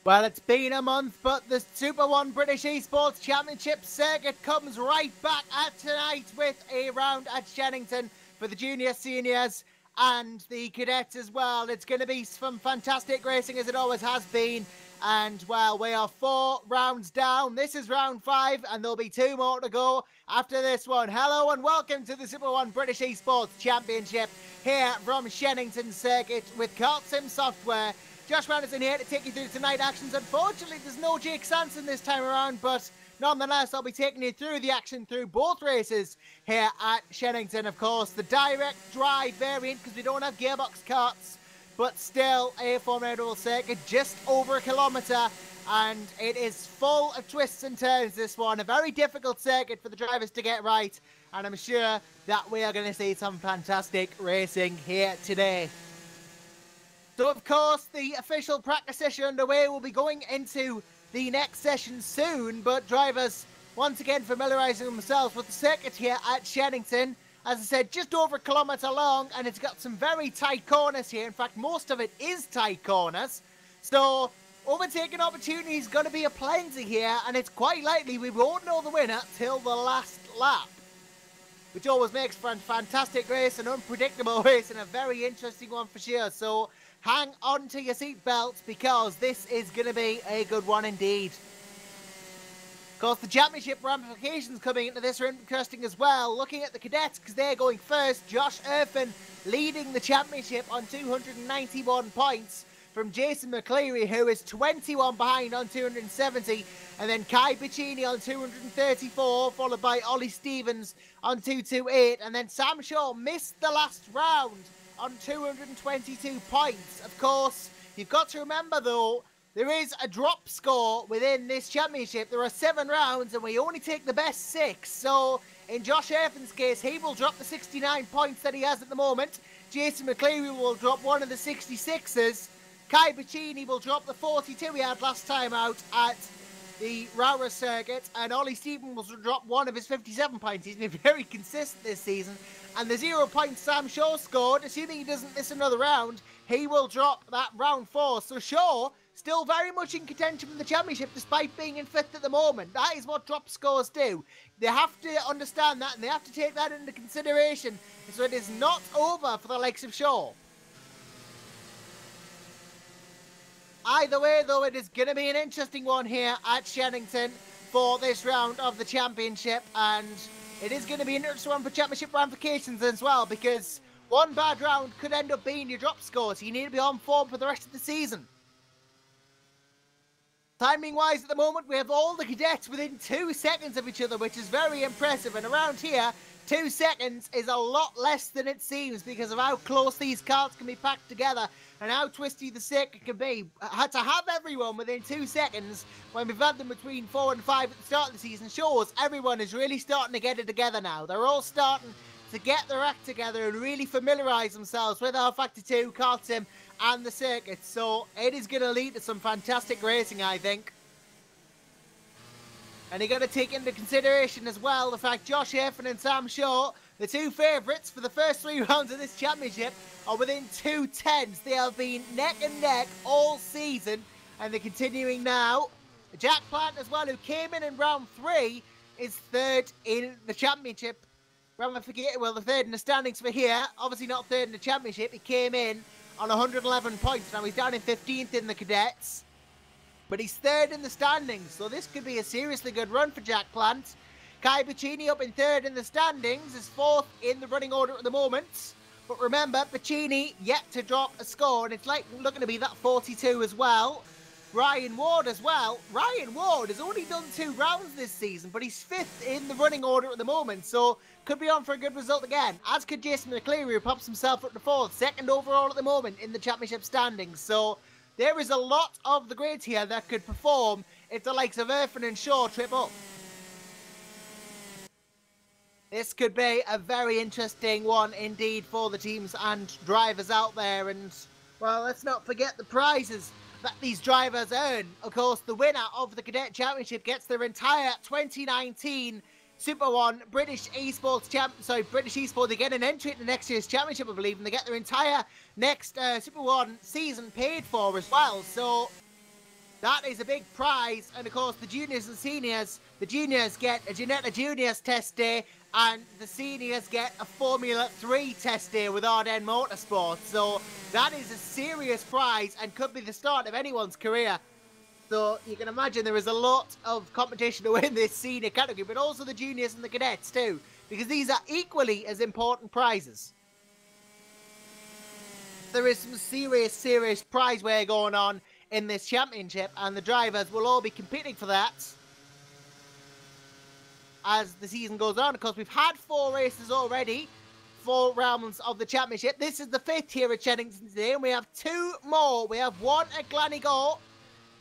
Well, it's been a month, but the Super 1 British Esports Championship circuit comes right back at tonight with a round at Shenington for the juniors, seniors, and the cadets as well. It's going to be some fantastic racing as it always has been. And, well, we are 4 rounds down. This is round 5, and there'll be 2 more to go after this one. Hello and welcome to the Super 1 British Esports Championship here from Shenington Circuit with KartSim Software. Josh Randerson here to take you through tonight actions. Unfortunately, there's no Jake Sanson this time around, but nonetheless, I'll be taking you through the action through both races here at Shenington. Of course, the direct drive variant, because we don't have gearbox carts, but still a formidable circuit, just over a kilometre, and it is full of twists and turns, this one. A very difficult circuit for the drivers to get right, and I'm sure that we are going to see some fantastic racing here today. So, of course, the official practice session underway. Will be going into the next session soon, but drivers, once again, familiarising themselves with the circuit here at Shenington. As I said, just over a kilometre long, and it's got some very tight corners here. In fact, most of it is tight corners. So, overtaking opportunity is going to be aplenty here, and it's quite likely we won't know the winner till the last lap, which always makes for a fantastic race, an unpredictable race, and a very interesting one for sure. So, hang on to your seatbelts because this is going to be a good one indeed. Of course, the championship ramifications coming into this are interesting as well. Looking at the cadets, because they're going first. Josh Erfin leading the championship on 291 points from Jason McCleary, who is 21 behind on 270. And then Kai Bicini on 234, followed by Ollie Stevens on 228. And then Sam Shaw missed the last round on 222 points. Of course, you've got to remember though, there is a drop score within this championship. There are 7 rounds and we only take the best 6. So in Josh Erfin's case, he will drop the 69 points that he has at the moment. Jason McCleary will drop one of the 66s. Kai Bicini will drop the 42 he had last time out at the Rowra circuit, and Ollie Stevens will drop one of his 57 points. He's been very consistent this season. And the 0 points Sam Shaw scored, assuming he doesn't miss another round, he will drop that round 4. So Shaw still very much in contention for the championship despite being in 5th at the moment. That is what drop scores do. They have to understand that and they have to take that into consideration so it is not over for the likes of Shaw. Either way, though, it is going to be an interesting one here at Shenington for this round of the championship. And it is going to be an interesting one for championship ramifications as well, because one bad round could end up being your drop score. So you need to be on form for the rest of the season. Timing-wise, at the moment, we have all the cadets within 2 seconds of each other, which is very impressive. And around here, 2 seconds is a lot less than it seems because of how close these carts can be packed together and how twisty the circuit can be. To have everyone within 2 seconds when we've had them between 4 and 5 at the start of the season shows everyone is really starting to get it together now. They're all starting to get their act together and really familiarise themselves with our Factor 2, KartSim and the circuit. So it is going to lead to some fantastic racing, I think. And you've got to take into consideration as well the fact Josh Erfin and Sam Shaw, the 2 favourites for the first 3 rounds of this championship, are within 2 tenths. They have been neck and neck all season, and they're continuing now. Jack Plant as well, who came in round 3, is 3rd in the championship. Well, the 3rd in the standings for here. Obviously not 3rd in the championship. He came in on 111 points. Now he's down in 15th in the cadets. But he's 3rd in the standings, so this could be a seriously good run for Jack Plant. Kai Bicini up in 3rd in the standings, is 4th in the running order at the moment. But remember, Bicini yet to drop a score, and it's looking to be that 42 as well. Ryan Ward as well. Ryan Ward has only done 2 rounds this season, but he's 5th in the running order at the moment, so could be on for a good result again. As could Jason McCleary, who pops himself up to 4th, 2nd overall at the moment in the championship standings. So there is a lot of the grades here that could perform if the likes of Erfin and Shaw trip up. This could be a very interesting one indeed for the teams and drivers out there. And, well, let's not forget the prizes that these drivers earn. Of course, the winner of the Cadet Championship gets their entire 2019 Super 1 British Esports British Esports. They get an entry at the next year's championship, I believe, and they get their entire next Super 1 season paid for as well. So That is a big prize. And of course, the juniors and seniors, the juniors get a Ginetta Juniors test day, and the seniors get a Formula 3 test day with Ardennes Motorsport. So that is a serious prize and could be the start of anyone's career. So you can imagine there is a lot of competition to win this senior category, but also the juniors and the cadets too, because these are equally as important prizes. There is some serious prize wear going on in this championship, and the drivers will all be competing for that as the season goes on. Of course, we've had 4 races already, 4 rounds of the championship. This is the 5th here at Shenington today, and we have 2 more. We have one at Gleneagall,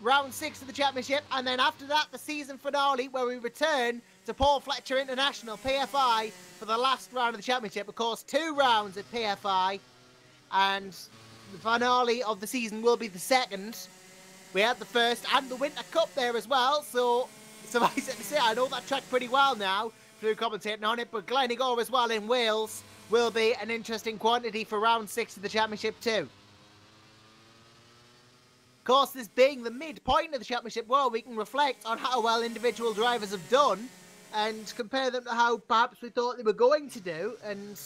round 6 of the championship, and then after that, the season finale, where we return to Paul Fletcher International, PFI, for the last round of the championship. Of course, 2 rounds at PFI, and the finale of the season will be the 2nd. We had the 1st and the Winter Cup there as well, so suffice it to say, I know that track pretty well now through commentating on it, but Gleneagall as well in Wales will be an interesting quantity for round 6 of the championship too. Of course, this being the midpoint of the championship, well, we can reflect on how well individual drivers have done and compare them to how perhaps we thought they were going to do, and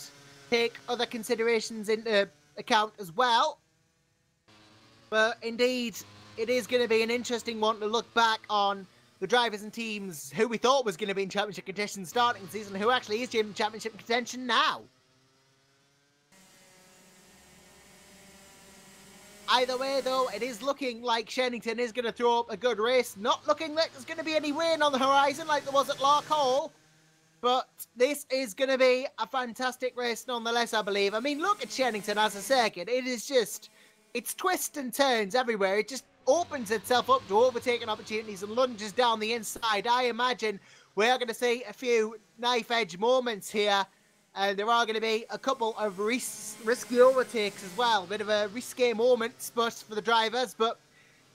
take other considerations into account as well. But indeed, it is going to be an interesting one to look back on the drivers and teams who we thought was going to be in championship contention starting the season, who actually is in championship contention now. Either way, though, it is looking like Shenington is going to throw up a good race. Not looking like there's going to be any rain on the horizon like there was at Lark Hall. But this is going to be a fantastic race nonetheless, I believe. I mean, look at Shenington as a circuit. It is just, it's twists and turns everywhere. It just opens itself up to overtaking opportunities and lunges down the inside. I imagine we're going to see a few knife-edge moments here. And there are going to be a couple of risky overtakes as well. A bit of a risque moment but for the drivers. But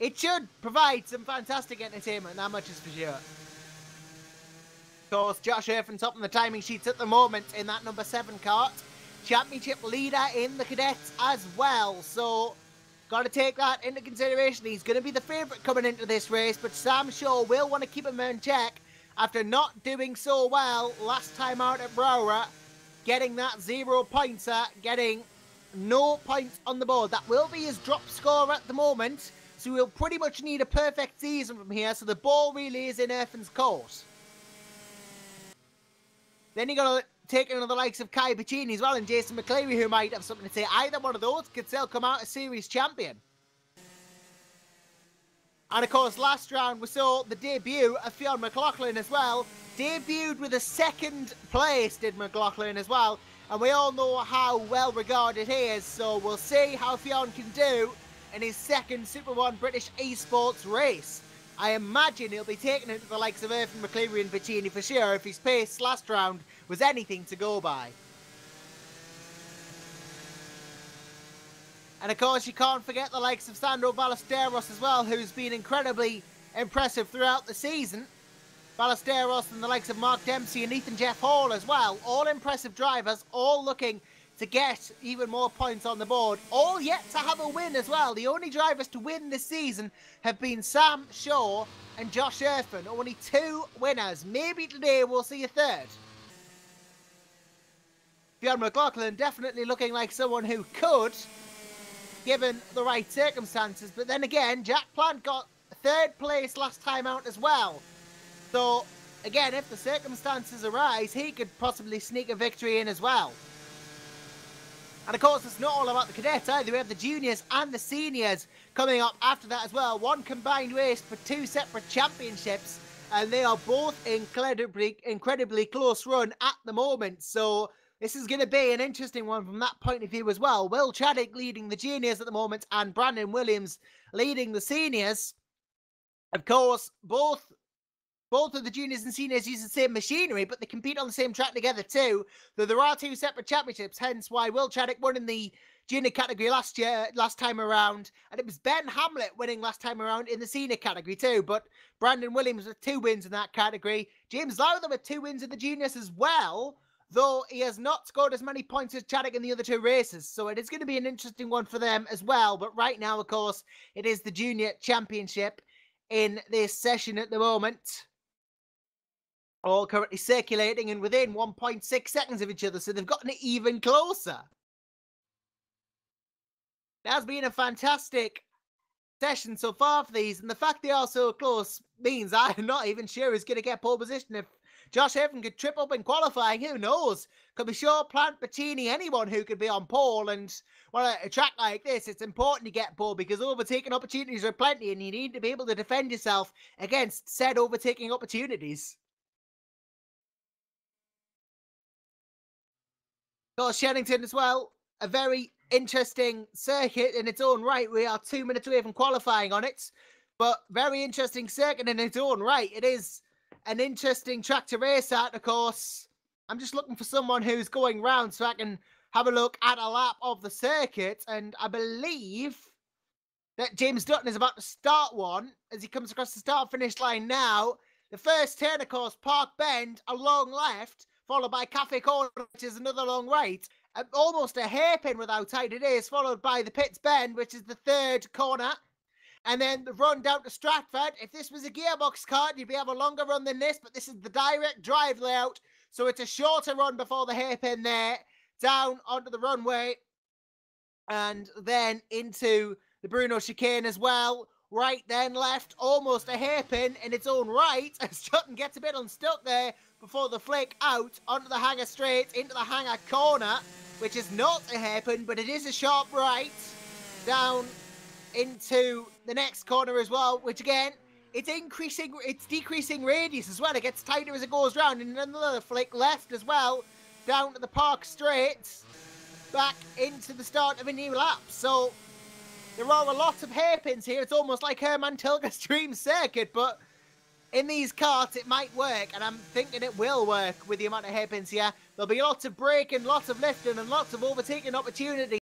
it should provide some fantastic entertainment, that much is for sure. Of course, Josh Irvin top on the timing sheets at the moment in that number 7 kart. Championship leader in the cadets as well. So, got to take that into consideration. He's going to be the favourite coming into this race. But Sam Shaw will want to keep him in check after not doing so well last time out at Browra. Getting that 0 pointer, getting no points on the board. That will be his drop score at the moment. So we'll pretty much need a perfect season from here. So the ball really is in Irfin's court. Then you got to take in the likes of Kai Piccini as well, and Jason McCleary, who might have something to say. Either one of those could still come out a series champion. And of course, last round we saw the debut of Fionn McLaughlin as well. Debuted with a 2nd place, did McLaughlin as well. And we all know how well regarded he is. So we'll see how Fionn can do in his 2nd Super 1 British eSports race. I imagine he'll be taking it to the likes of Irvin, McCleary and Piccini for sure if his pace last round was anything to go by. And of course, you can't forget the likes of Sandro Ballesteros as well, who's been incredibly impressive throughout the season. Ballesteros and the likes of Mark Dempsey and Ethan Jeff Hall as well. All impressive drivers, all looking to get even more points on the board. All yet to have a win as well. The only drivers to win this season have been Sam Shaw and Josh Irfin. Only 2 winners. Maybe today we'll see a 3rd. Fionn McLaughlin definitely looking like someone who could, given the right circumstances. But then again, Jack Plant got 3rd place last time out as well. So, again, if the circumstances arise, he could possibly sneak a victory in as well. And of course, it's not all about the cadets either. We have the juniors and the seniors coming up after that as well. One combined race for 2 separate championships. And they are both incredibly close run at the moment. So, this is going to be an interesting one from that point of view as well. Will Chaddick leading the juniors at the moment and Brandon Williams leading the seniors. Of course, both of the juniors and seniors use the same machinery, but they compete on the same track together too. Though there are 2 separate championships, hence why Will Chaddick won in the junior category last time around, and it was Ben Hamlet winning last time around in the senior category too. But Brandon Williams with 2 wins in that category. James Lowther with 2 wins in the juniors as well, though he has not scored as many points as Chaddick in the other 2 races. So it is going to be an interesting one for them as well. But right now, of course, it is the junior championship in this session at the moment. All currently circulating and within 1.6 seconds of each other, so they've gotten even closer. It has been a fantastic session so far for these, and the fact they are so close means I'm not even sure who's going to get pole position. If Josh Evan could trip up in qualifying, who knows? Could be Shaw, Plant, Bettini, anyone who could be on pole. And well, a track like this, it's important to get pole because overtaking opportunities are plenty, and you need to be able to defend yourself against said overtaking opportunities. Got Shenington as well, a very interesting circuit in its own right. We are 2 minutes away from qualifying on it, but very interesting circuit in its own right. It is an interesting track to race at, of course. I'm just looking for someone who's going round so I can have a look at a lap of the circuit, and I believe that James Dutton is about to start one as he comes across the start-finish line now. The first turn, of course, Park Bend, a long left, followed by Cafe Corner, which is another long right. Almost a hairpin with how tight it is, followed by the Pits Bend, which is the third corner. And then the run down to Stratford. If this was a gearbox kart, you'd be able a longer run than this, but this is the direct drive layout, so it's a shorter run before the hairpin there, down onto the runway, and then into the Bruno chicane as well. Right then left, almost a hairpin in its own right, as Sutton gets a bit unstuck there before the flick out onto the hanger straight, into the hanger corner, which is not a hairpin, but it is a sharp right, down into the next corner as well, which again, it's decreasing radius as well. It gets tighter as it goes round, and another flick left as well, down to the park straight, back into the start of a new lap. So there are a lot of hairpins here. It's almost like Herman Tilke's dream circuit, but in these karts it might work, and I'm thinking it will work with the amount of hairpins here. There'll be lots of braking, lots of lifting, and lots of overtaking opportunities.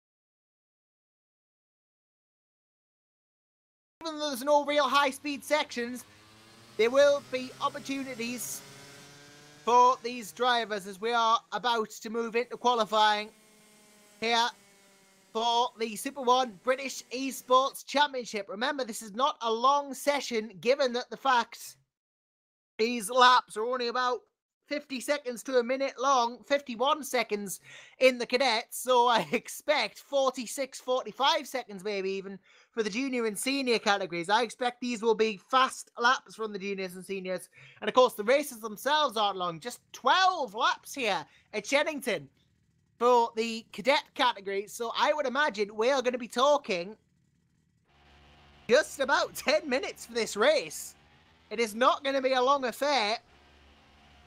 Even though there's no real high-speed sections, there will be opportunities for these drivers as we are about to move into qualifying here for the Super 1 British eSports Championship. Remember, this is not a long session, given that the fact these laps are only about 50 seconds to a minute long, 51 seconds in the cadets, so I expect 46, 45 seconds maybe even for the junior and senior categories. I expect these will be fast laps from the juniors and seniors, and of course the races themselves aren't long, just 12 laps here at Shenington for the cadet category, so I would imagine we are going to be talking just about 10 minutes for this race. It is not going to be a long affair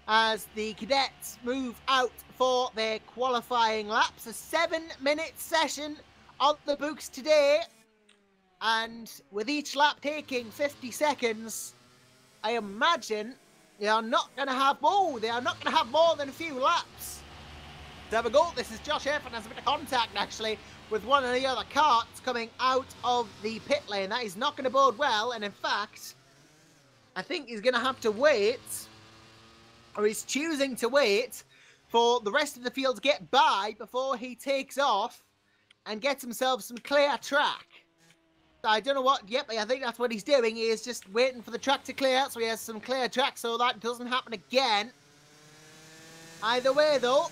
as the cadets move out for their qualifying laps. A 7-minute session on the books today, and with each lap taking 50 seconds, I imagine they are not going to have more than a few laps. To have a go. This is Josh Evan has a bit of contact actually with one of the other karts coming out of the pit lane. That is not going to bode well, and in fact, I think he's going to have to wait, or he's choosing to wait, for the rest of the field to get by before he takes off and gets himself some clear track. I don't know what, yep, I think that's what he's doing. He is just waiting for the track to clear, so he has some clear track so that doesn't happen again. Either way, though,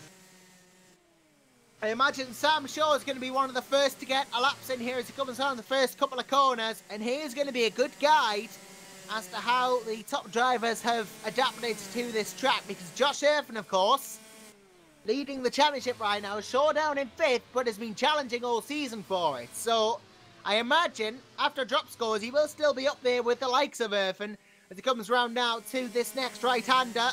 I imagine Sam Shaw is going to be one of the first to get a laps in here as he comes on the first couple of corners, and he is going to be a good guide as to how the top drivers have adapted to this track, because Josh Irvin, of course, leading the championship right now, Shaw down in 5th, but has been challenging all season for it. So I imagine after drop scores, he will still be up there with the likes of Irvin as he comes round now to this next right-hander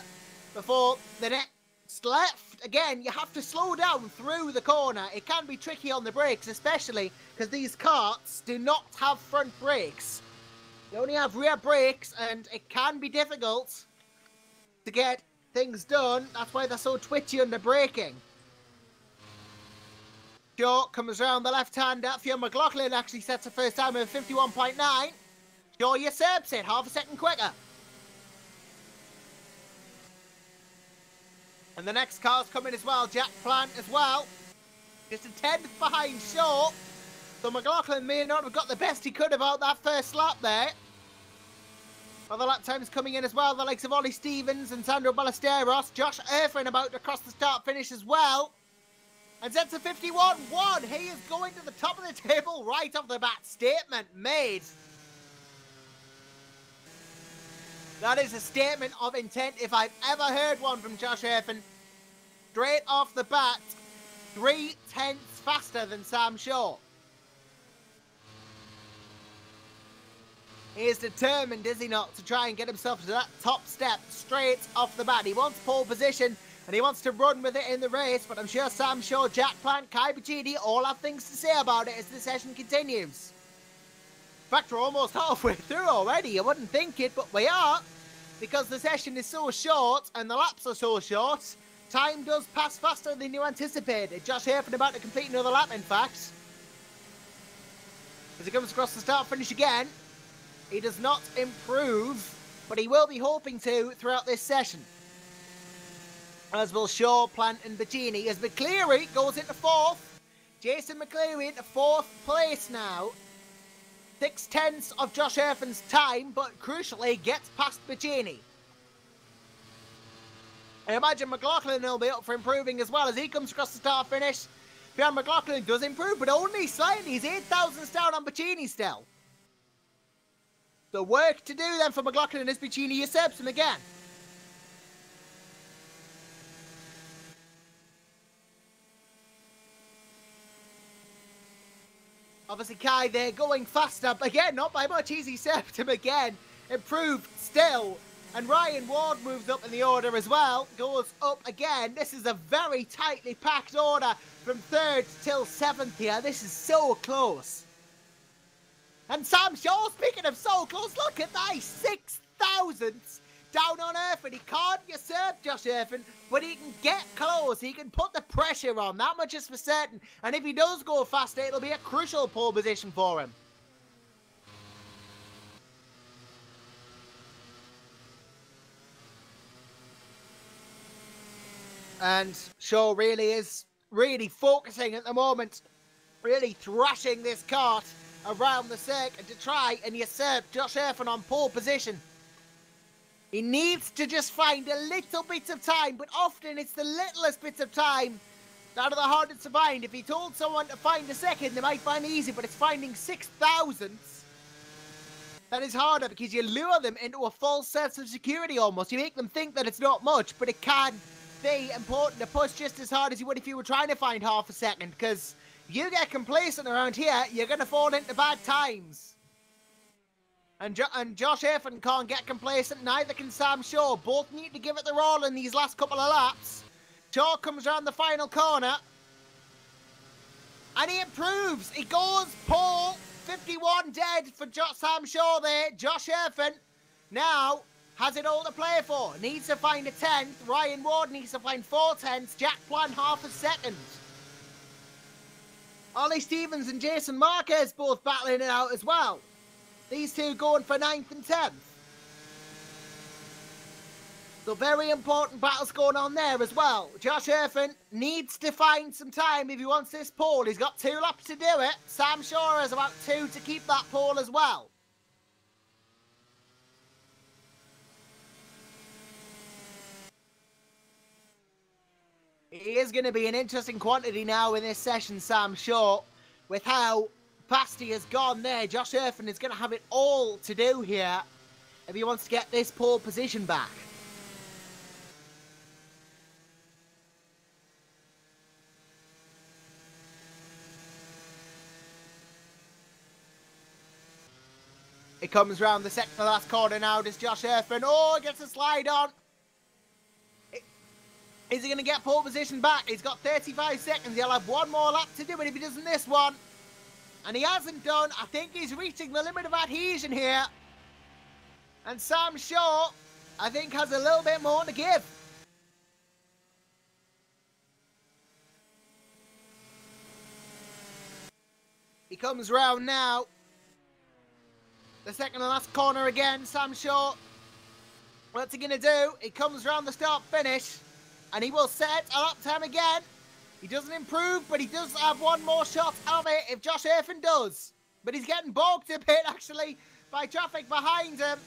before the next left. Again, you have to slow down through the corner. It can be tricky on the brakes, especially because these karts do not have front brakes. They only have rear brakes, and it can be difficult to get things done. That's why they're so twitchy under braking. Shaw comes around the left-hander. Fiona McLaughlin actually sets a first time of 51.9. Shaw usurps it, half a second quicker. And the next car's coming as well, Jack Plant as well. Just a 10th behind Shaw. So McLaughlin may not have got the best he could about that first lap there. Other lap times coming in as well, the likes of Ollie Stevens and Sandro Ballesteros. Josh Erfin about to cross the start finish as well. And sets a 51-1. He is going to the top of the table right off the bat. Statement made. That is a statement of intent if I've ever heard one from Josh Erfin. Straight off the bat, 3/10 faster than Sam Shaw. He is determined, is he not, to try and get himself to that top step straight off the bat. He wants pole position and he wants to run with it in the race, but I'm sure Sam Shaw, Jack Plant, Kai Bacchini all have things to say about it as the session continues. In fact, we're almost halfway through already. You wouldn't think it, but we are, because the session is so short and the laps are so short. Time does pass faster than you anticipated. Josh Erfin about to complete another lap, in fact. As he comes across the start finish again. He does not improve, but he will be hoping to throughout this session. As will Shaw, Plant and Bacchini. As McCleary goes into 4th. Jason McCleary into 4th place now. 6/10 of Josh Erfin's time, but crucially gets past Bacchini. I imagine McLaughlin will be up for improving as well as he comes across the start finish. Bjorn McLaughlin does improve, but only slightly. He's 8 thousandths down on Bacchini still. The work to do then for McLaughlin as Bacchini usurps him again. Obviously Kai there going faster, but again, not by much. He's usurped him again. Improved still. And Ryan Ward moves up in the order as well. Goes up again. This is a very tightly packed order from 3rd till 7th here. This is so close. And Sam Shaw, speaking of so close, look at that, 6 thousandths down on Erfin. He can't usurp Josh Erfin, but he can get close. He can put the pressure on, that much is for certain. And if he does go faster, it'll be a crucial pole position for him. And Shaw really is focusing at the moment, really thrashing this kart around the circuit to try and usurp Josh Erfin on pole position. He needs to just find a little bit of time, but often it's the littlest bits of time that are the hardest to find. If he told someone to find a second, they might find it easy, but it's finding 6 thousandths that is harder, because you lure them into a false sense of security almost. You make them think that it's not much, but it can be important to push just as hard as you would if you were trying to find half a second, because you get complacent around here, you're going to fall into bad times. And Josh Erfin can't get complacent, neither can Sam Shaw. Both need to give it their all in these last couple of laps. Shaw comes around the final corner. And he improves. He goes pole, 51 dead for Sam Shaw there. Josh Erfin now has it all to play for. Needs to find a 10th. Ryan Ward needs to find 4 tenths. Jack Plan half a second. Ollie Stevens and Jason Marquez both battling it out as well. These two going for 9th and 10th. So very important battles going on there as well. Josh Erfin needs to find some time if he wants this pole. He's got 2 laps to do it. Sam Shaw has about 2 to keep that pole as well. He is going to be an interesting quantity now in this session, Sam Shaw, with how fast he has gone there. Josh Erfin is going to have it all to do here if he wants to get this pole position back. It comes round the second to last corner now. Does Josh Erfin? Oh, gets a slide on. Is he going to get pole position back? He's got 35 seconds. He'll have 1 more lap to do it if he doesn't this one. And he hasn't done. I think he's reaching the limit of adhesion here. And Sam Shaw, I think, has a little bit more to give. He comes round now. The second and last corner again. Sam Shaw. What's he going to do? He comes round the start finish. And he will set a lap time again. He doesn't improve, but he does have 1 more shot of it if Josh Erfin does. But he's getting bogged a bit, actually, by traffic behind him.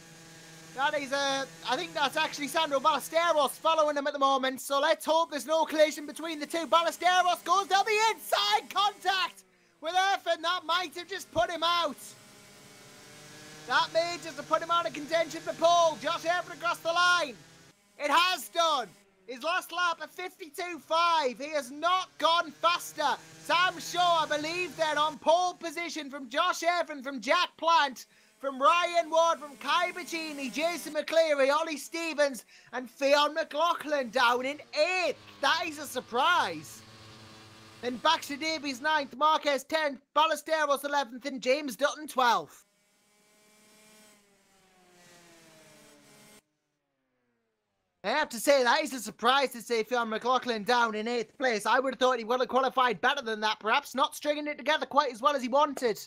That is, I think that's actually Sandro Ballesteros following him at the moment. So let's hope there's no collision between the two. Ballesteros goes down the inside, contact with Erfin. That might have just put him out. That may just have put him out of contention for pole. Josh Erfin across the line. It has done. His last lap at 52.5. He has not gone faster. Sam Shaw, I believe, then on pole position from Josh Erfin, from Jack Plant, from Ryan Ward, from Kai Bacchini, Jason McCleary, Ollie Stevens, and Fionn McLaughlin down in 8th. That is a surprise. Then Baxter Davies 9th, Marquez 10th, Ballesteros 11th, and James Dutton 12th. I have to say, that is a surprise to see Fionn McLaughlin down in 8th place. I would have thought he would have qualified better than that, perhaps not stringing it together quite as well as he wanted.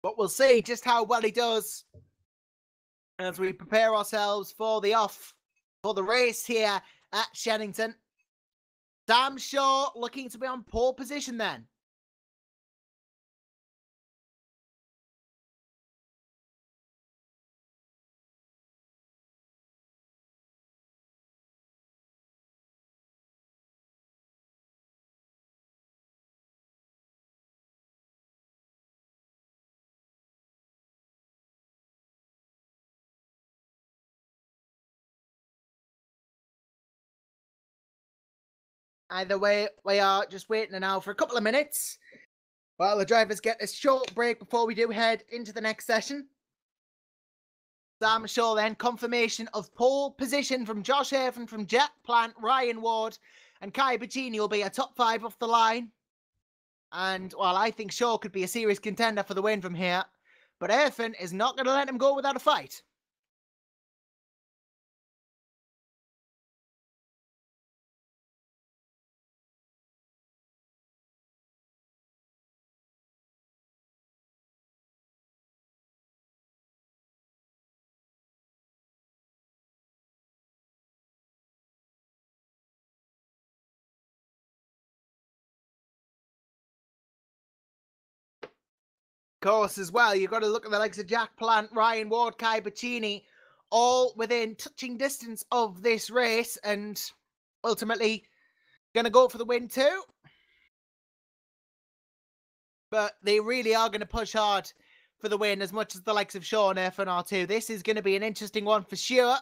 But we'll see just how well he does as we prepare ourselves for the race here at Shenington. Sam Shaw looking to be on pole position then. Either way, we are just waiting now for a couple of minutes while the drivers get a short break before we do head into the next session. Sam Shaw then, confirmation of pole position from Josh Erfin, from Jack Plant, Ryan Ward, and Kai Bacchini will be a top 5 off the line. And, well, I think Shaw could be a serious contender for the win from here. But Erfin is not going to let him go without a fight. Course as well, you've got to look at the likes of Jack Plant, Ryan Ward, Kai Bacchini, all within touching distance of this race, and ultimately going to go for the win too. But they really are going to push hard for the win, as much as the likes of Shaw and Erfin are too. This is going to be an interesting one for sure.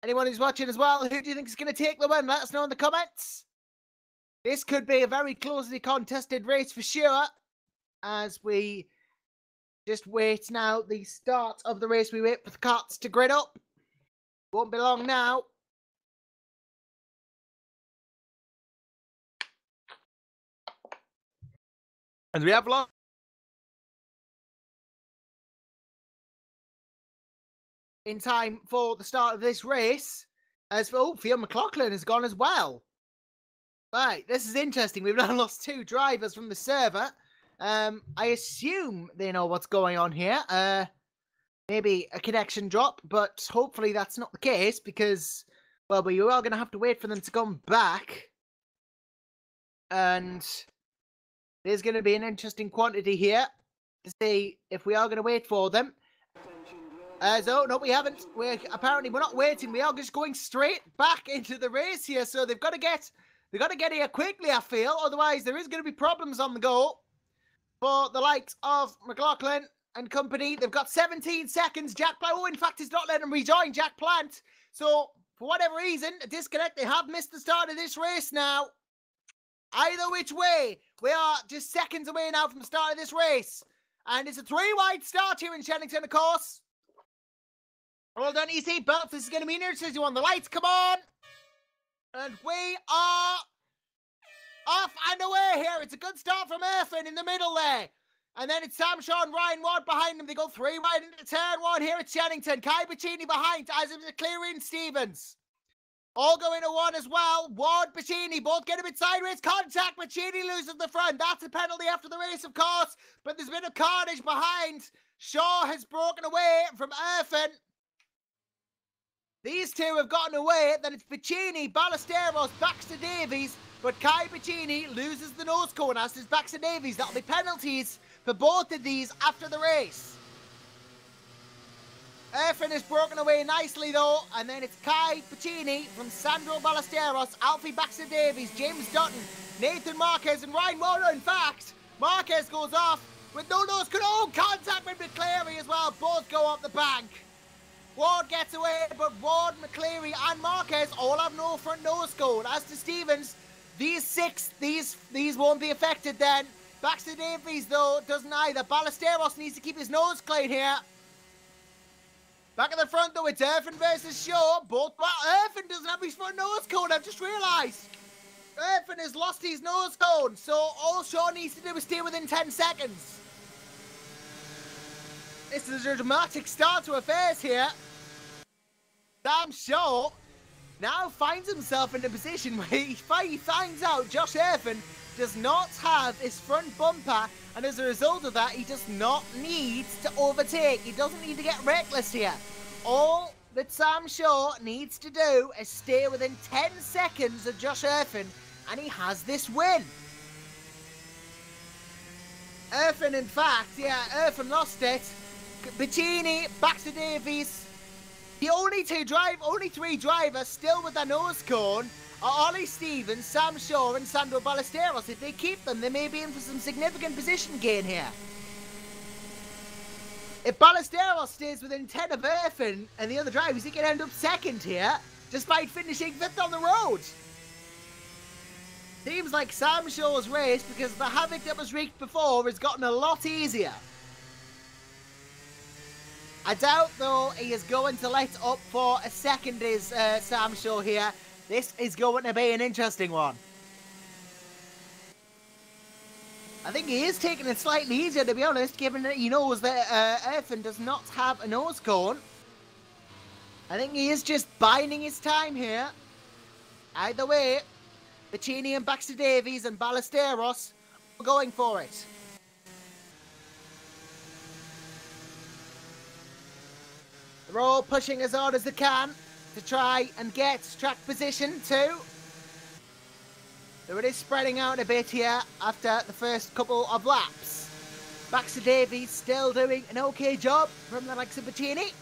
Anyone who's watching as well, who do you think is going to take the win? Let us know in the comments. This could be a very closely contested race for sure, as we just wait now the start of the race. We wait for the carts to grid up. Won't be long now. And we have long in time for the start of this race. As for Fionn McLaughlin has gone as well. Right, this is interesting. We've now lost 2 drivers from the server. I assume they know what's going on here. Maybe a connection drop, but hopefully that's not the case because, well, we are going to have to wait for them to come back. And there's going to be an interesting quantity here to see if we are going to wait for them. So, no, we haven't. We're not waiting. We are just going straight back into the race here. So they've got to get here quickly, I feel. Otherwise, there is going to be problems on the go for the likes of McLaughlin and company. They've got 17 seconds. Jack Plant, in fact, is not letting them rejoin Jack Plant. So, for whatever reason, a disconnect. They have missed the start of this race now. Either which way, we are just seconds away now from the start of this race. And it's a 3-wide start here in Shenington, of course. Hold on, you see, belts. This is going to be an interesting one. The lights come on. And we are off and away here. It's a good start from Erfin in the middle there. And then it's Sam Shaw and Ryan Ward behind them. They go 3 wide into turn 1 here at Shenington. Kai Bacchini behind, as is McCleary and Stevens. All go into 1 as well. Ward, Bacchini, both get a bit sideways. Contact, Bacchini loses the front. That's a penalty after the race, of course. But there's a bit of carnage behind. Shaw has broken away from Erfin. These two have gotten away. Then it's Bacchini, Ballesteros, Baxter Davies, But Kai Piccini loses the nose cone, as does Baxter Davies. That'll be penalties for both of these after the race. Irfan is broken away nicely though, and then it's Kai Piccini from Sandro Ballesteros, Alfie Baxter Davies, James Dutton, Nathan Marquez, and Ryan Warner. In fact, Marquez goes off with no nose cone. Oh, contact with McCleary as well. Both go up the bank. Ward gets away, but Ward, McCleary, and Marquez all have no front nose cone. As to Stevens, these six, these won't be affected then. Baxter Davies, though, doesn't either. Ballesteros needs to keep his nose clean here. Back at the front, though, it's Irfan versus Shaw. Well, Irfan doesn't have his front nose cone, I've just realised. Irfan has lost his nose cone, so all Shaw needs to do is stay within 10 seconds. This is a dramatic start to affairs here. Sam Shaw now finds himself in a position where he finds out Josh Irfan does not have his front bumper, and as a result of that, he does not need to overtake. He doesn't need to get reckless here. All that Sam Shaw needs to do is stay within 10 seconds of Josh Irfan, and he has this win. Irfan, in fact, yeah, Irfan lost it. Piccini, Baxter Davies, the only three drivers still with their nose cone are Ollie Stevens, Sam Shaw, and Sandro Ballesteros. If they keep them, they may be in for some significant position gain here. If Ballesteros stays within 10 of Irfan and the other drivers, he can end up second here, despite finishing 5th on the road. Seems like Sam Shaw's race, because the havoc that was wreaked before, has gotten a lot easier. I doubt, though, he is going to let up for a second, is Sam Shaw here. This is going to be an interesting one. I think he is taking it slightly easier, to be honest, given that he knows that Irfan does not have a nose cone. I think he is just biding his time here. Either way, Piccini and Baxter Davies and Ballesteros are going for it. They're all pushing as hard as they can to try and get track position too. Though it is spreading out a bit here after the first couple of laps. Baxter Davies still doing an okay job from the likes of Piccini.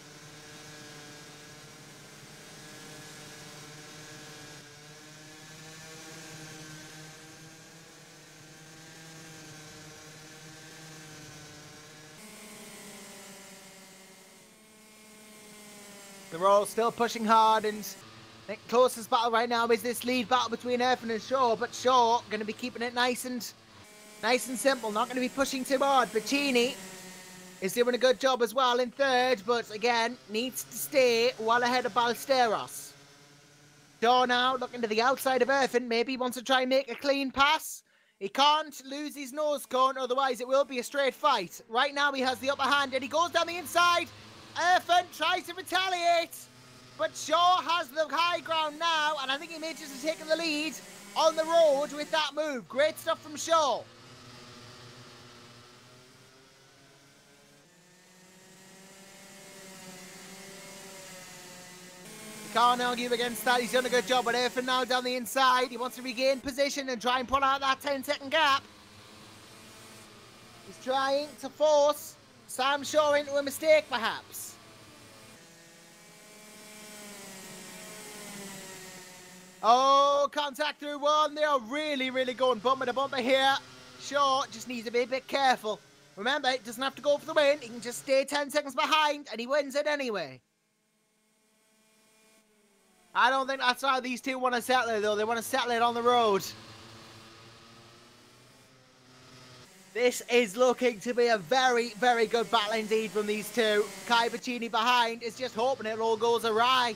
They're all still pushing hard, and I think closest battle right now is this lead battle between Irfan and Shaw, but Shaw going to be keeping it nice and simple, not going to be pushing too hard. Piccini is doing a good job as well in third, but again, needs to stay well ahead of Ballesteros. Shaw now looking to the outside of Irfan, maybe he wants to try and make a clean pass. He can't lose his nose cone, otherwise it will be a straight fight. Right now he has the upper hand, and he goes down the inside. Irfan tries to retaliate, but Shaw has the high ground now, and I think he may just have taken the lead on the road with that move. Great stuff from Shaw. You can't argue against that. He's done a good job, but Irfan now down the inside. He wants to regain position and try and pull out that 10-second gap. He's trying to force Sam Shaw into a mistake, perhaps. Oh, contact through one. They are really, really going bumper to bumper here. Shaw just needs to be a bit careful. Remember, he doesn't have to go for the win. He can just stay 10 seconds behind, and he wins it anyway. I don't think that's how these two want to settle it, though. They want to settle it on the road. This is looking to be a very, very good battle indeed from these two. Kai Piccini behind is just hoping it all goes awry.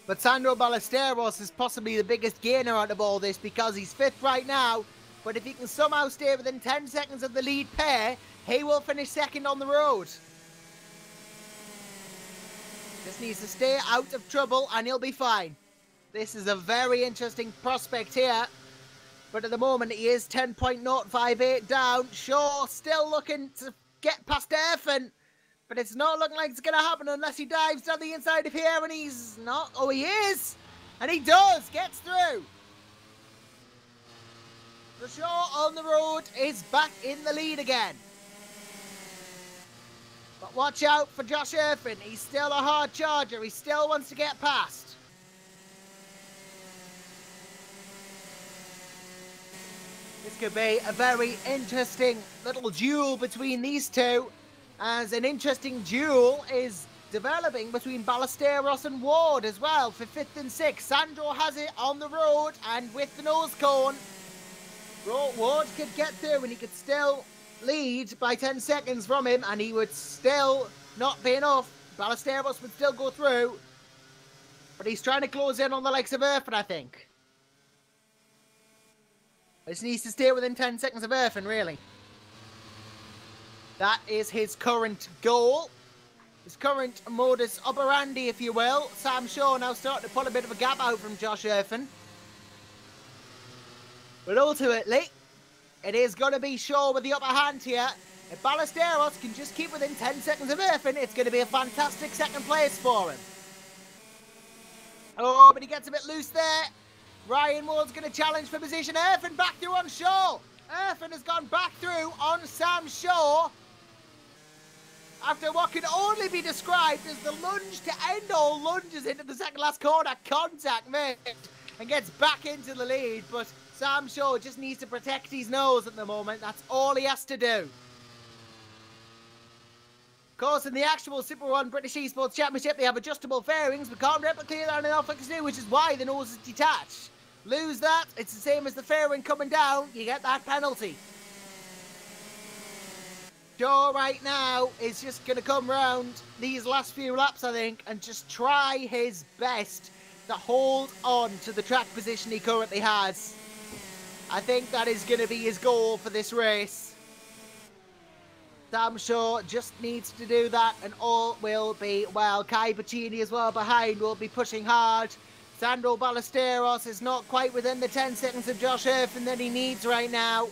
But Sandro Ballesteros is possibly the biggest gainer out of all this, because he's 5th right now. But if he can somehow stay within 10 seconds of the lead pair, he will finish 2nd on the road. Just needs to stay out of trouble and he'll be fine. This is a very interesting prospect here. But at the moment he is 10.058 down. Shaw still looking to get past Erfan. But it's not looking like it's going to happen unless he dives down the inside of here, and he's not. Oh, he is! And he does! Gets through! The Shaw on the road is back in the lead again. But watch out for Josh Erfan. He's still a hard charger. He still wants to get past. This could be a very interesting little duel between these two, as an interesting duel is developing between Ballesteros and Ward as well for 5th and 6th. Sandro has it on the road, and with the nose cone, Ward could get through, and he could still lead by 10 seconds from him, and he would still not be enough. Ballesteros would still go through, but he's trying to close in on the likes of Erfan, I think. He just needs to stay within 10 seconds of Erfan, really. That is his current goal. His current modus operandi, if you will. Sam Shaw now starting to pull a bit of a gap out from Josh Erfan. But ultimately, it is going to be Shaw with the upper hand here. If Ballesteros can just keep within 10 seconds of Erfan, it's going to be a fantastic second place for him. Oh, but he gets a bit loose there. Ryan Ward's going to challenge for position. Erfan back through on Shaw. Erfan has gone back through on Sam Shaw, after what can only be described as the lunge to end all lunges into the second last corner. Contact made and gets back into the lead, but Sam Shaw just needs to protect his nose at the moment. That's all he has to do. Of course, in the actual Super 1 British eSports Championship, they have adjustable fairings. We can't replicate that in Alpha Casino, which is why the nose is detached. Lose that, it's the same as the fairing coming down. You get that penalty. Shaw right now is just going to come round these last few laps, I think, and just try his best to hold on to the track position he currently has. I think that is going to be his goal for this race. Sam Shaw just needs to do that, and all will be well. Kai Pacini as well behind will be pushing hard. Sandro Ballesteros is not quite within the 10 seconds of Josh Erfan that he needs right now,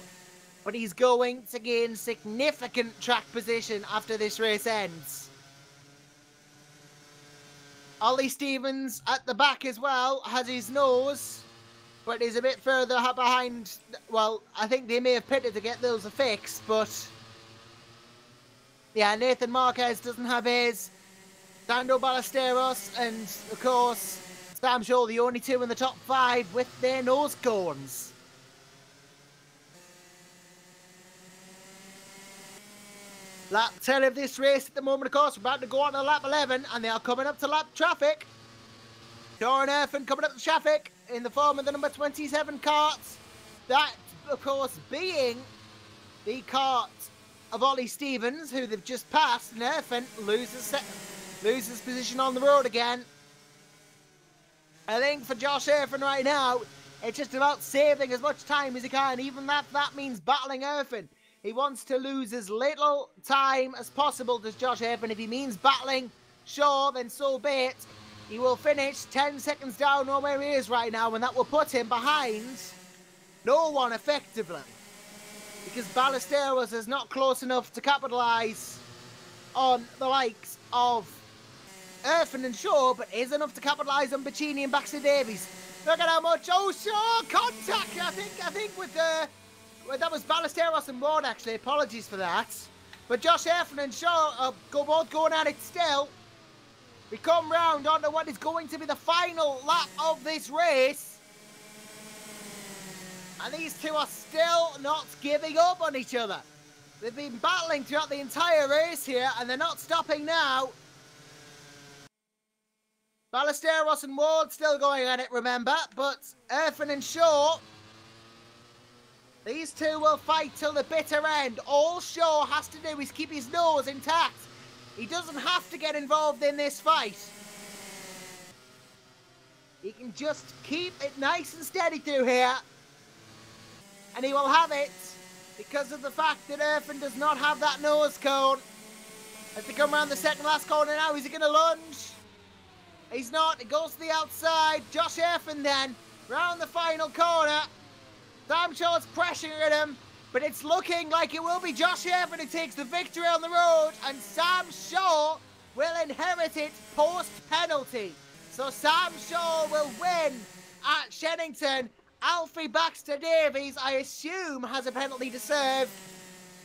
but he's going to gain significant track position after this race ends. Ollie Stevens at the back as well has his nose, but is a bit further behind. Well, I think they may have pitted to get those fixed, but yeah, Nathan Marquez doesn't have his. Sandro Ballesteros and, of course, Sam Shaw, the only two in the top 5 with their nose cones. Lap 10 of this race at the moment, of course. We're about to go on to lap 11, and they are coming up to lap traffic. Shaw and Erfan coming up to traffic in the form of the number 27 cart. That, of course, being the cart of Ollie Stevens, who they've just passed, and Erfan loses position on the road again. I think for Josh Erfan right now, it's just about saving as much time as he can, even that means battling Erfan. He wants to lose as little time as possible, does Josh Erfan. If he means battling Shaw, then so be it. He will finish 10 seconds down on where he is right now, and that will put him behind no one effectively, because Ballesteros is not close enough to capitalise on the likes of Erfan and Shaw, but is enough to capitalise on Pacini and Baxter Davies. Look at how much. Oh, Shaw, contact. I think with the. Well, that was Ballesteros and Ward, actually. Apologies for that. But Josh Erfan and Shaw are both going at it still. We come round onto what is going to be the final lap of this race. And these two are still not giving up on each other. They've been battling throughout the entire race here, and they're not stopping now. Ballesteros and Ward still going at it, remember. But Erfan and Shaw, these two will fight till the bitter end. All Shaw has to do is keep his nose intact. He doesn't have to get involved in this fight. He can just keep it nice and steady through here. And he will have it because of the fact that Erfan does not have that nose cone. As they come around the second last corner now, is he going to lunge? He's not. It goes to the outside. Josh Erfan then, round the final corner. Sam Shaw's pressuring him. But it's looking like it will be Josh Irvin who takes the victory on the road, and Sam Shaw will inherit it post-penalty. So Sam Shaw will win at Shenington. Alfie Baxter-Davies, I assume, has a penalty to serve,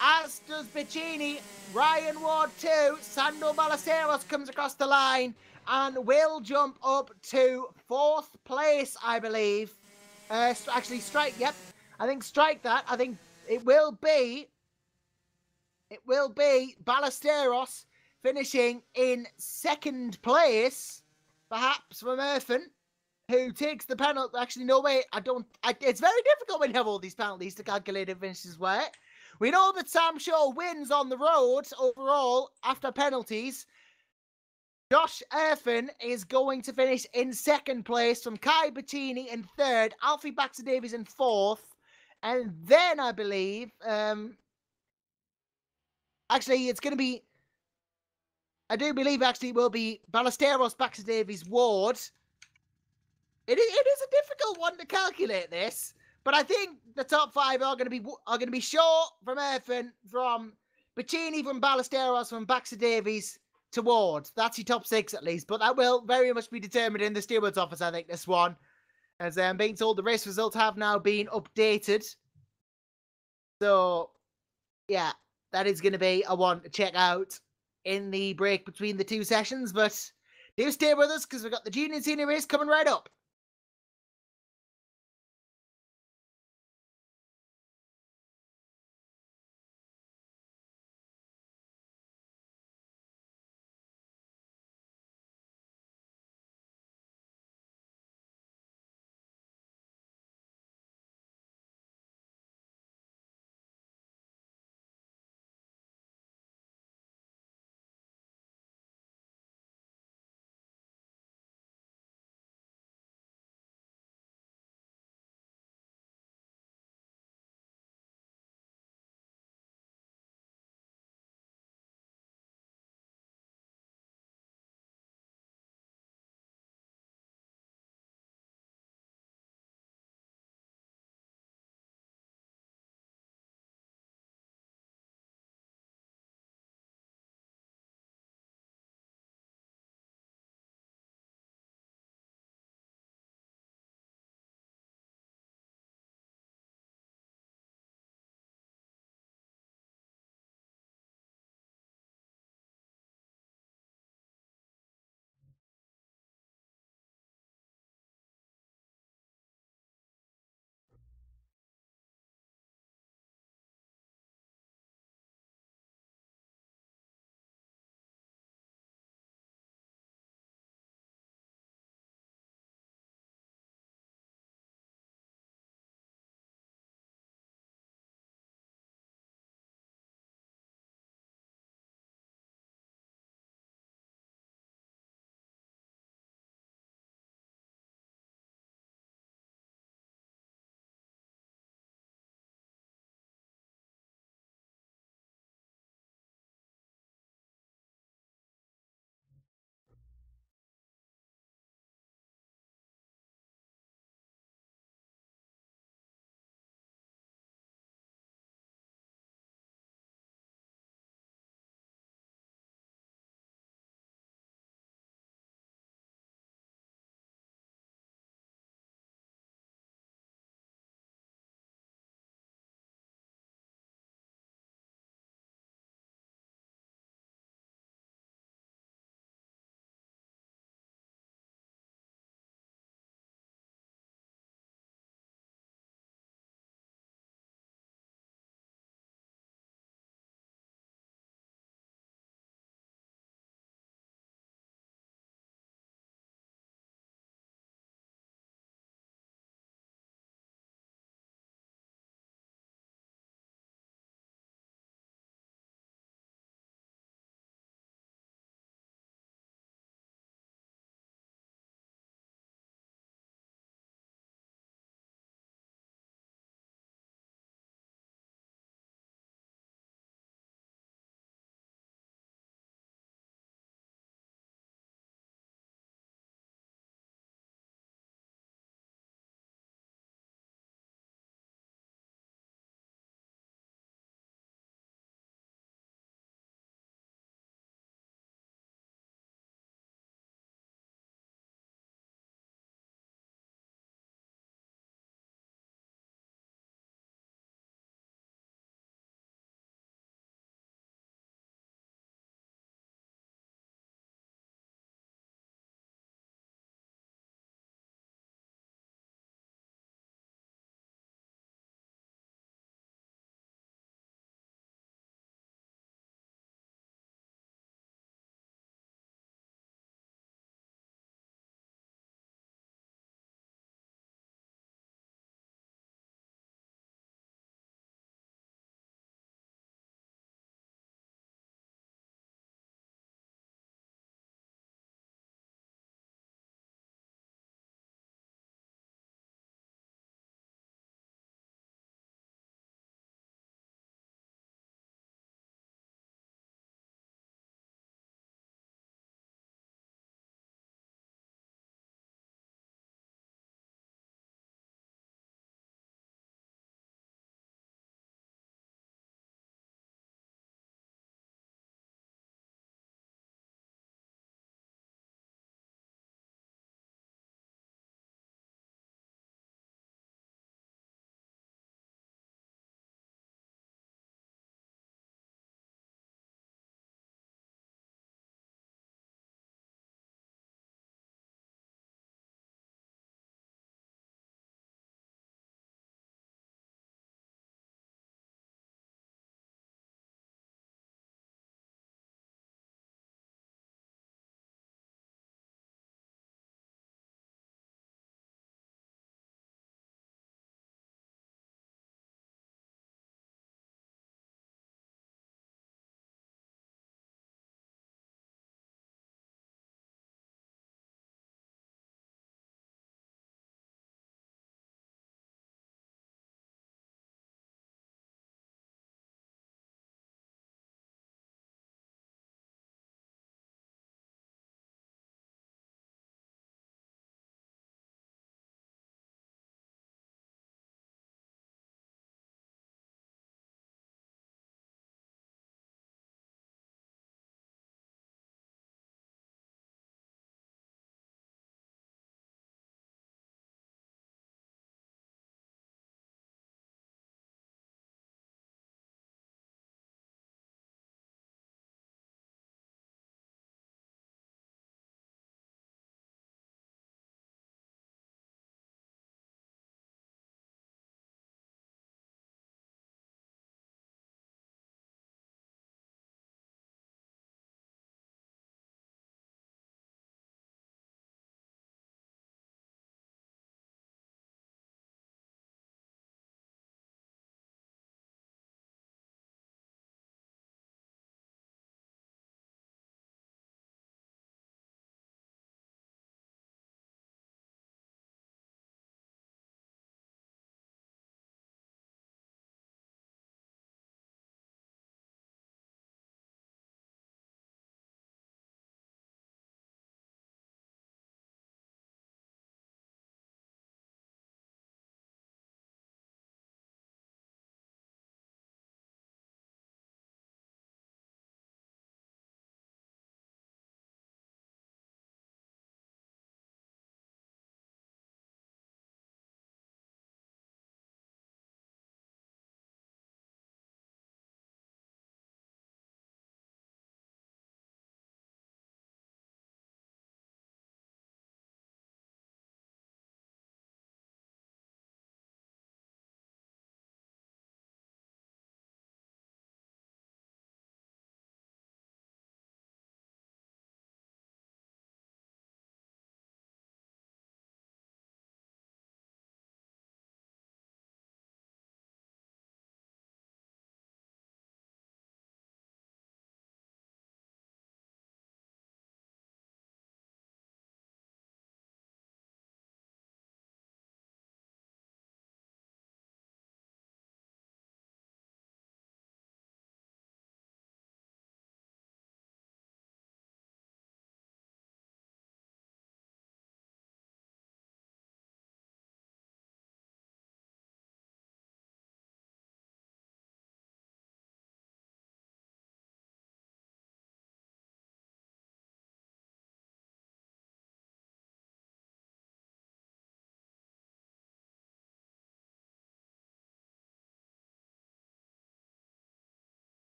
as does Bicini. Ryan Ward too. Sando Ballesteros comes across the line and will jump up to 4th place, I believe. Actually, strike, yep. I think strike that. I think it will be Ballesteros finishing in 2nd place, perhaps from Murphin, who takes the penalty. Actually, no, wait, it's very difficult when you have all these penalties to calculate who finishes where. We know that Sam Shaw wins on the road overall after penalties. Josh Irvin is going to finish in 2nd place, from Kai Bettini in 3rd, Alfie Baxter-Davies in 4th, and then I believe, actually it's going to be, I do believe actually it will be Ballesteros, Baxter-Davies, Ward. It is a difficult one to calculate this, but I think the top 5 are going to be Shaw from Irvin, from Bettini, from Ballesteros, from Baxter-Davies to Ward. That's your top 6 at least, but that will very much be determined in the stewards office, I think, this one. As I'm being told, the race results have now been updated. So, yeah, that is going to be a one to check out in the break between the 2 sessions, but do stay with us because we've got the junior and senior race coming right up.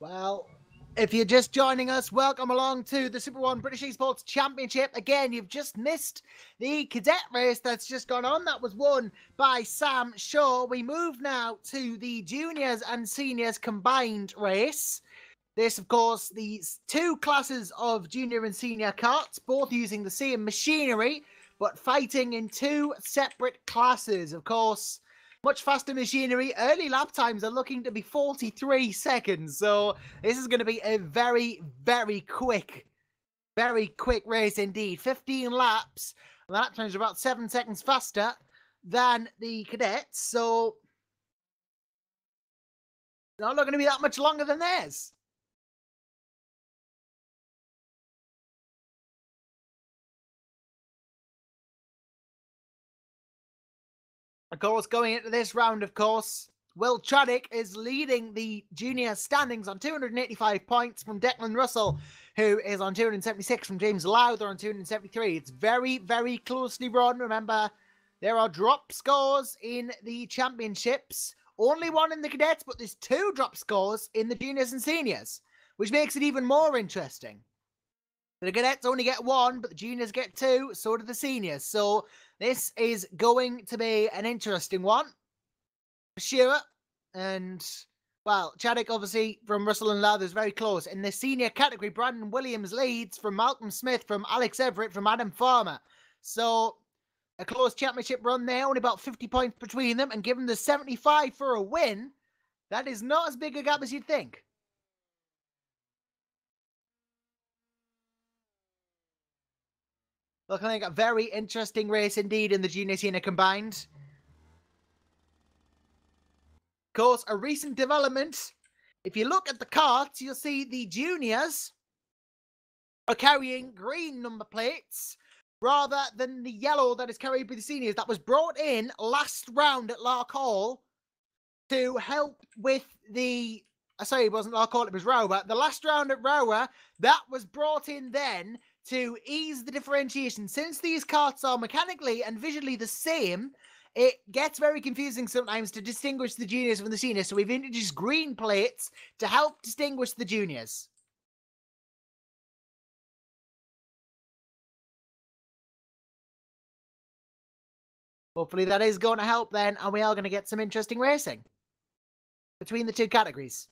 Well, if you're just joining us, welcome along to the Super 1 British Esports Championship. Again, you've just missed the cadet race that's just gone on. That was won by Sam Shaw. We move now to the juniors and seniors combined race. This, of course, these two classes of junior and senior karts, both using the same machinery, but fighting in two separate classes. Of course, much faster machinery. Early lap times are looking to be 43 seconds. So this is going to be a very, very quick race indeed. 15 laps. The lap times are about 7 seconds faster than the cadets. So they're not going to be that much longer than theirs. Of course, going into this round, of course, Will Chaddick is leading the junior standings on 285 points from Declan Russell, who is on 276 from James Lowther on 273. It's very, very closely run. Remember, there are drop scores in the championships. Only one in the cadets, but there's two drop scores in the juniors and seniors, which makes it even more interesting. The cadets only get one, but the juniors get two, so do the seniors. So this is going to be an interesting one, for sure. And, well, Chaddick, obviously, from Russell and Lowther is very close. In the senior category, Brandon Williams leads from Malcolm Smith, from Alex Everett, from Adam Farmer. So, a close championship run there, only about 50 points between them. And given the 75 for a win, that is not as big a gap as you'd think. Looking like a very interesting race indeed in the junior senior combined. Of course, a recent development. If you look at the karts, you'll see the juniors are carrying green number plates rather than the yellow that is carried by the seniors. That was brought in last round at Lark Hall to help with the... Sorry, it wasn't Lark Hall, it was Rower. The last round at Rower, that was brought in then to ease the differentiation. Since these karts are mechanically and visually the same, it gets very confusing sometimes to distinguish the juniors from the seniors. So we've introduced green plates to help distinguish the juniors. Hopefully that is going to help then, and we are going to get some interesting racing between the two categories.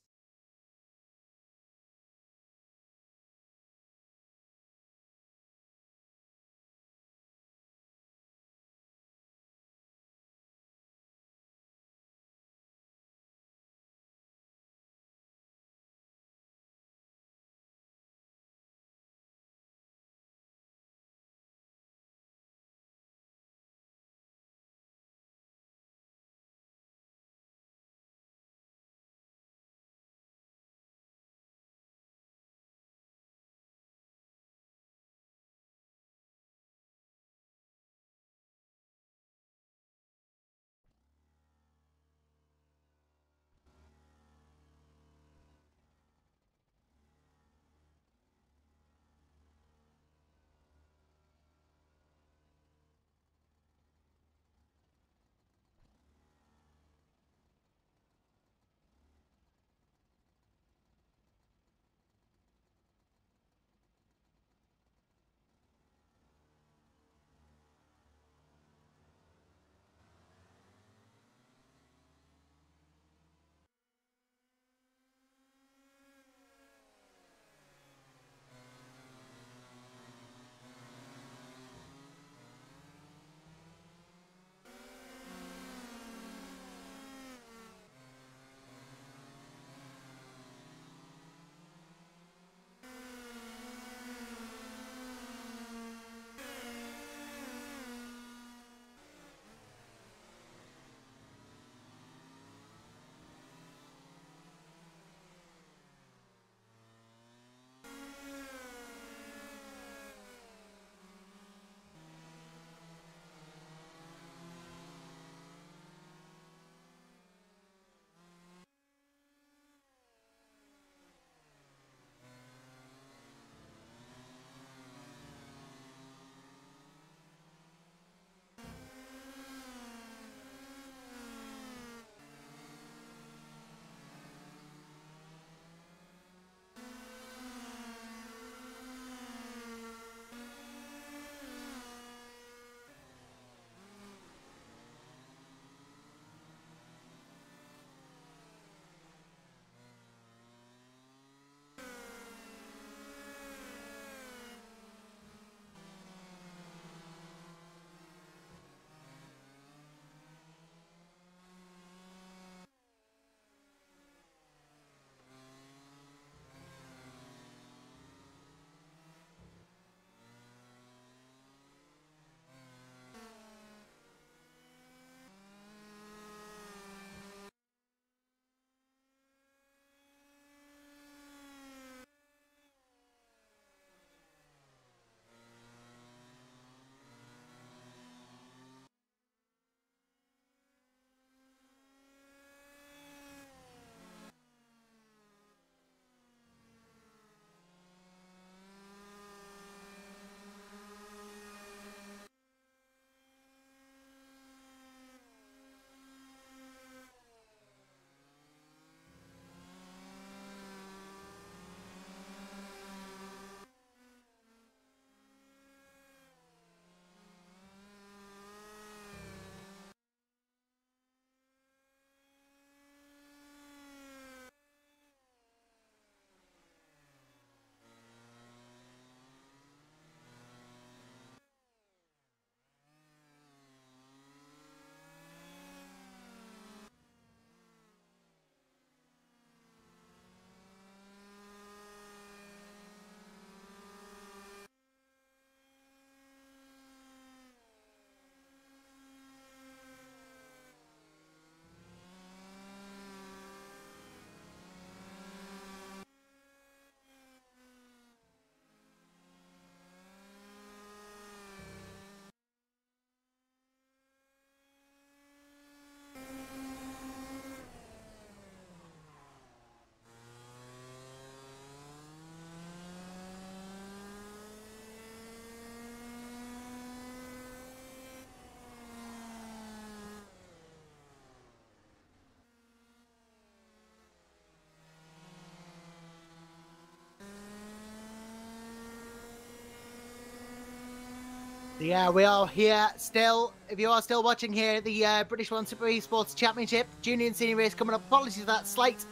Yeah, we are here still. If you are still watching here, the British One Super eSports Championship Junior and Senior race coming up. Apologies for that slight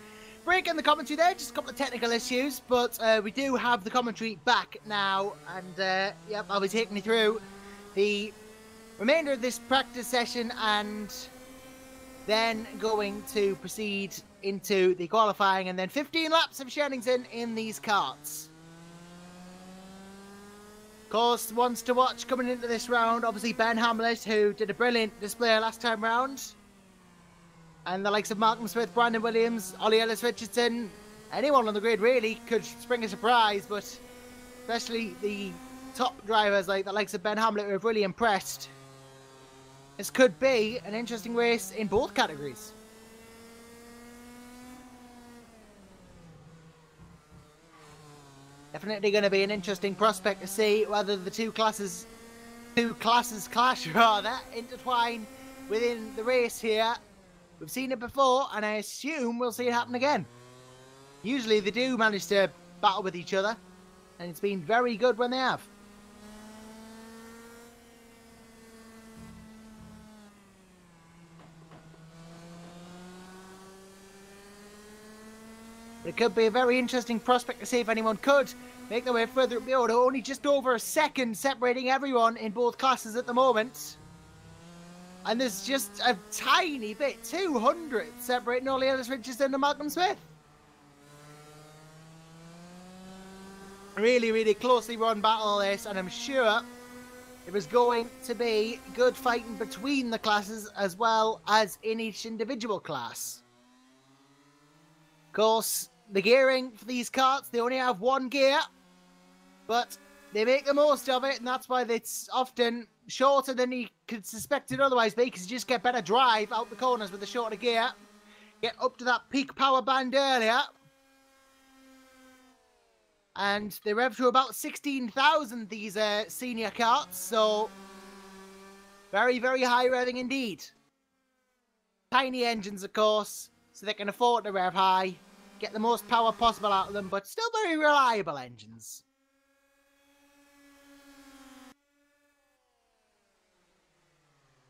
break in the commentary there, just a couple of technical issues, but we do have the commentary back now, and yep, I'll be taking you through the remainder of this practice session and then going to proceed into the qualifying and then 15 laps of Shenington in these karts. Of course, ones to watch coming into this round, obviously Ben Hamlet, who did a brilliant display last time round. And the likes of Malcolm Smith, Brandon Williams, Ollie Ellis-Richardson, anyone on the grid really could spring a surprise, but especially the top drivers like the likes of Ben Hamlet who have really impressed. This could be an interesting race in both categories. Definitely going to be an interesting prospect to see whether the two classes clash rather, intertwine within the race here. We've seen it before, and I assume we'll see it happen again. Usually they do manage to battle with each other, and it's been very good when they have. But it could be a very interesting prospect to see if anyone could make their way further up the order. Only just over a second separating everyone in both classes at the moment. And there's just a tiny bit, 200, separating Ollie Ellis-Richardson and Malcolm Smith. Really, really closely run battle this, and I'm sure it was going to be good fighting between the classes as well as in each individual class. Of course, the gearing for these karts, they only have one gear, but they make the most of it, and that's why it's often shorter than you could suspect it otherwise be, because you just get better drive out the corners with the shorter gear. Get up to that peak power band earlier. And they rev to about 16,000, these senior karts, so very, very high revving indeed. Tiny engines, of course, so they can afford to rev high, get the most power possible out of them, but still very reliable engines.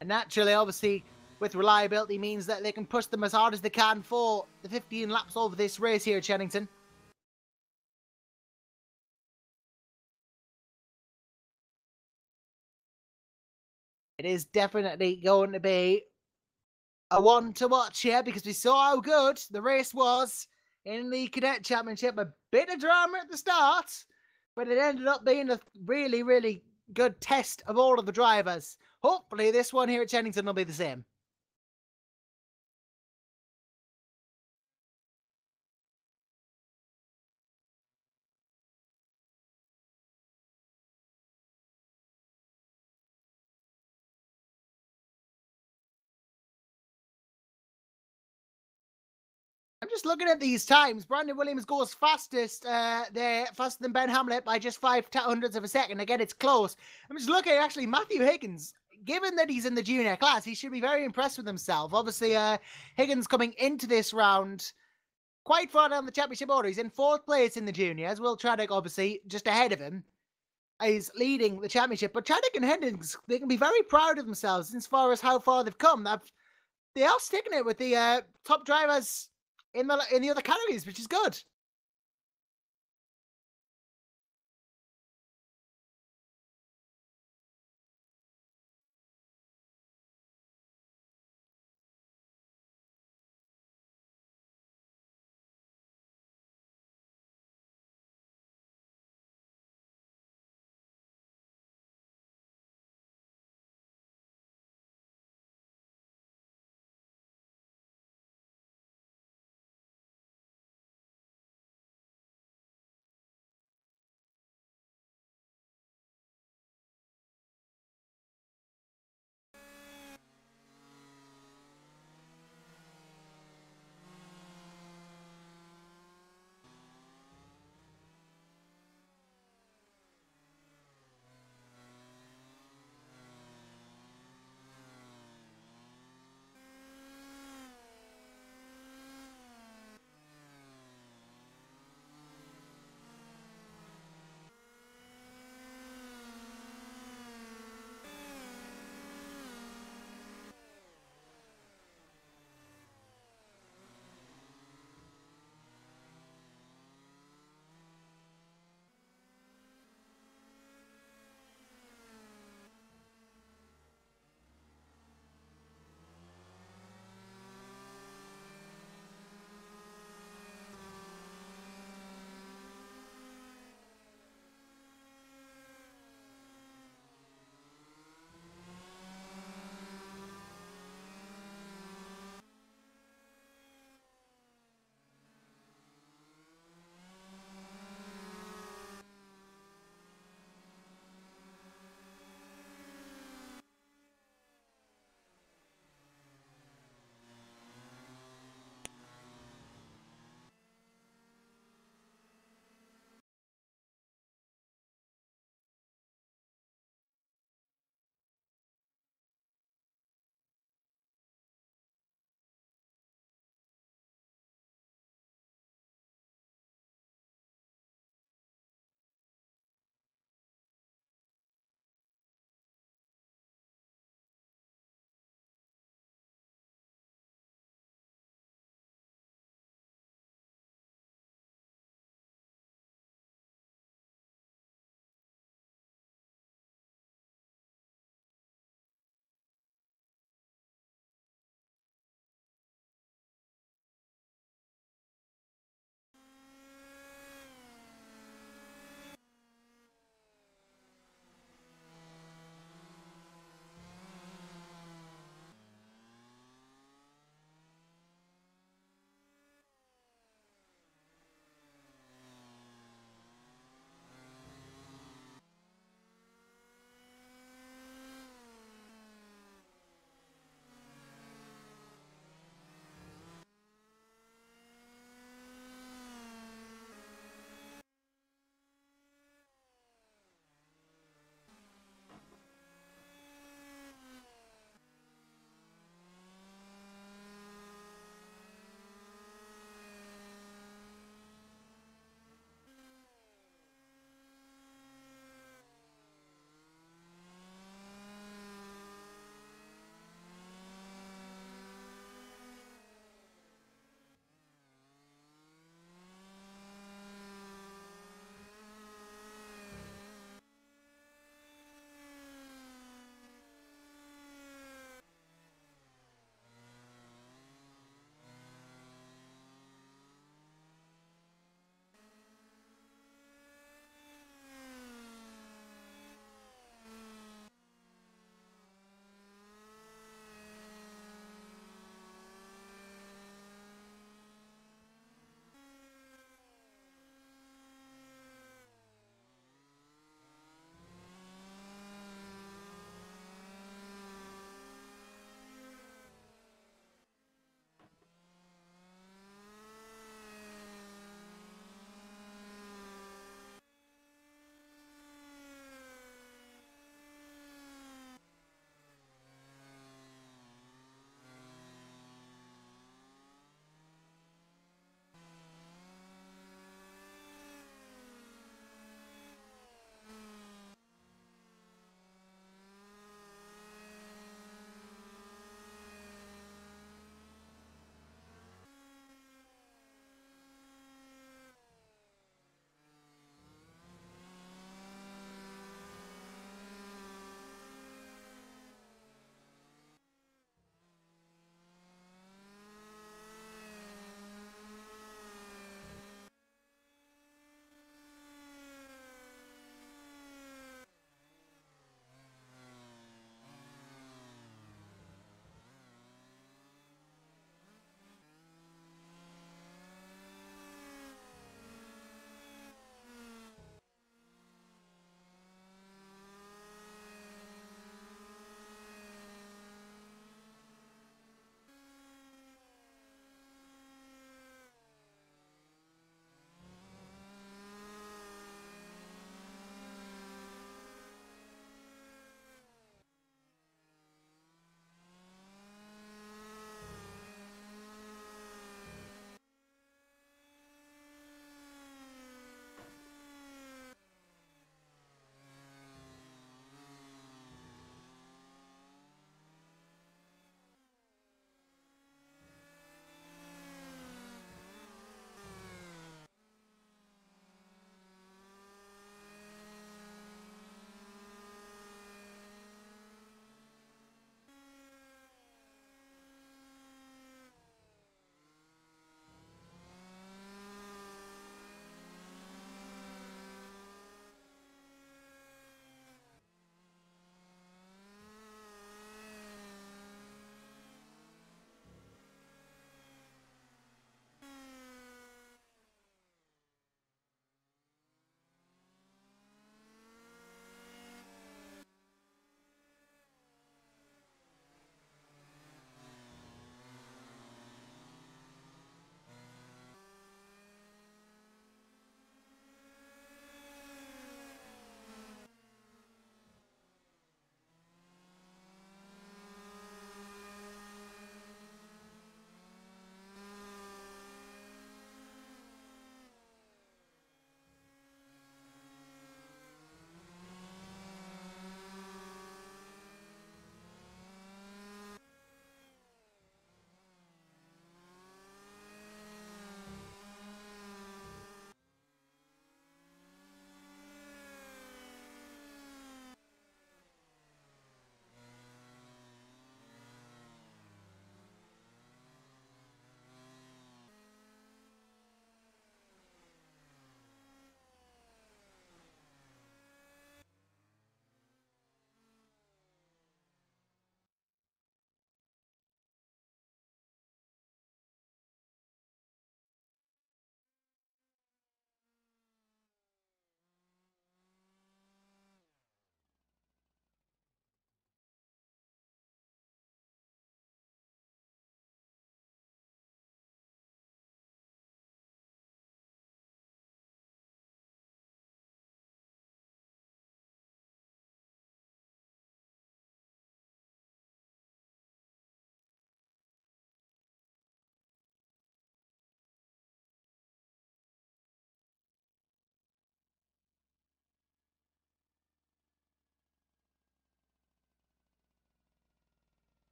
And naturally, obviously, with reliability means that they can push them as hard as they can for the 15 laps over this race here at Shenington. It is definitely going to be a one to watch here because we saw how good the race was in the Cadet Championship. A bit of drama at the start, but it ended up being a really, really good test of all of the drivers. Hopefully this one here at Shenington will be the same. I'm just looking at these times. Brandon Williams goes fastest there, faster than Ben Hamlet by just 0.05 of a second. Again, it's close. I'm just looking at actually Matthew Higgins. Given that he's in the junior class, he should be very impressed with himself. Obviously, Higgins coming into this round quite far down the championship order. He's in 4th place in the juniors. Will Chaddock, obviously, just ahead of him, is leading the championship. But Chaddock and Higgins, they can be very proud of themselves as far as how far they've come. They are sticking it with the top drivers in the other categories, which is good.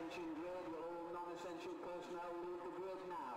attention grid. Will all non-essential personnel leave the grid now?